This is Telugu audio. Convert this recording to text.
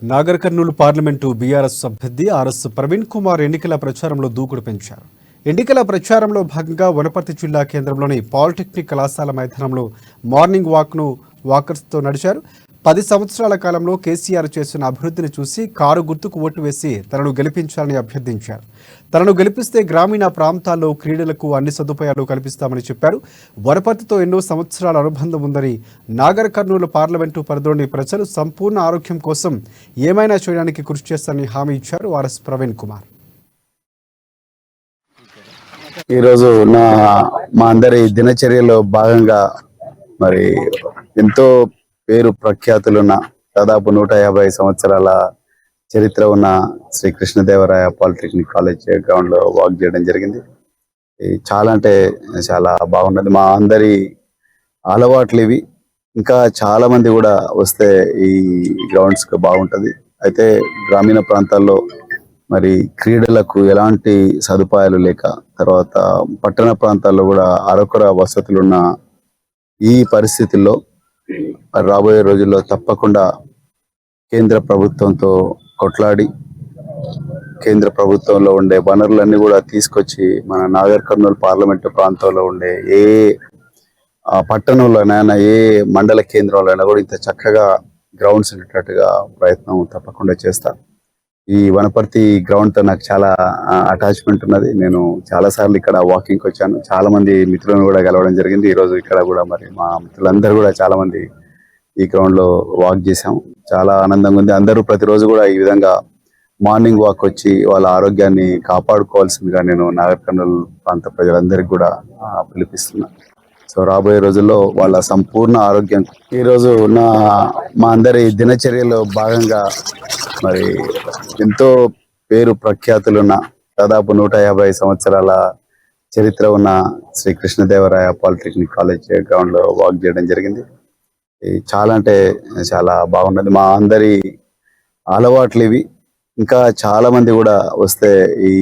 నాగర్ కర్నూలు పార్లమెంటు బీఆర్ఎస్ అభ్యర్థి ఆర్ఎస్ ప్రవీణ్ కుమార్ ఎన్నికల ప్రచారంలో దూకుడు పెంచారు. ఎన్నికల ప్రచారంలో భాగంగా వనపర్తి జిల్లా కేంద్రంలోని పాలిటెక్నిక్ కళాశాల మైదానంలో మార్నింగ్ వాకర్స్తో నడిచారు. 10 సంవత్సరాల కాలంలో కేసీఆర్ చేసిన అభివృద్ధిని చూసి కారు గుర్తుకు ఓటు వేసి తనను గెలిపించాలని అభ్యర్థించారు. తనను గెలిపిస్తే గ్రామీణ ప్రాంతాల్లో క్రీడలకు అన్ని సదుపాయాలు కల్పిస్తామని చెప్పారు. వనపర్తితో ఎన్నో సంవత్సరాల అనుబంధం ఉందని, నాగర్ కర్నూలు పార్లమెంటు పరిధిలోని ప్రజలు సంపూర్ణ ఆరోగ్యం కోసం ఏమైనా చేయడానికి కృషి చేస్తారని హామీ ఇచ్చారు ఆర్ఎస్ ప్రవీణ్ కుమార్. ఈరోజు మా అందరి దినచర్యలో భాగంగా మరి ఎంతో పేరు ప్రఖ్యాతులున్న దాదాపు 150 సంవత్సరాల చరిత్ర ఉన్న Sri Krishnadevaraya polytechnic college ground లో వాక్ చేయడం జరిగింది. చాలా అంటే చాలా బాగున్నది. మా అందరి అలవాట్లు ఇవి. ఇంకా చాలా మంది కూడా వస్తే ఈ గ్రౌండ్స్ కు బాగుంటది. అయితే గ్రామీణ ప్రాంతాల్లో మరి క్రీడలకు ఎలాంటి సదుపాయాలు లేక, తర్వాత పట్టణ ప్రాంతాల్లో కూడా అరకొర వసతులున్న ఈ పరిస్థితుల్లో రాబోయే రోజుల్లో తప్పకుండా కేంద్ర ప్రభుత్వంతో కొట్లాడి కేంద్ర ప్రభుత్వంలో ఉండే వనరులన్నీ కూడా తీసుకొచ్చి మన నాగర్ కర్నూలు పార్లమెంటు ప్రాంతంలో ఉండే ఏ పట్టణంలోనైనా, ఏ మండల కేంద్రంలోనైనా కూడా ఇంత చక్కగా గ్రౌండ్స్ ఉండేటట్టుగా ప్రయత్నం తప్పకుండా చేస్తా. ఈ వనపర్తి గ్రౌండ్ తో నాకు చాలా అటాచ్మెంట్ ఉన్నది. నేను చాలా సార్లు ఇక్కడ వాకింగ్ వచ్చాను. చాలా మంది మిత్రులను కూడా కలవడం జరిగింది. ఈ రోజు ఇక్కడ కూడా మరి మా మిత్రులందరూ కూడా చాలా మంది ఈ గ్రౌండ్ లో వాక్ చేశాం. చాలా ఆనందంగా ఉంది. అందరూ ప్రతిరోజు కూడా ఈ విధంగా మార్నింగ్ వాక్ వచ్చి వాళ్ళ ఆరోగ్యాన్ని కాపాడుకోవాల్సిందిగా నేను నాగర్ కర్నూలు ప్రాంత ప్రజలందరికీ కూడా పిలిపిస్తున్నా. సో రాబోయే రోజుల్లో వాళ్ళ సంపూర్ణ ఆరోగ్యం. ఈ రోజు మా అందరి దినచర్యలో భాగంగా మరి ఎంతో పేరు ప్రఖ్యాతులున్న దాదాపు 150 సంవత్సరాల చరిత్ర ఉన్న Sri Krishnadevaraya polytechnic college ground లో వాక్ చేయడం జరిగింది. చాలా అంటే చాలా బాగున్నది. మా అందరి అలవాట్లు ఇవి. ఇంకా చాలా మంది కూడా వస్తే ఈ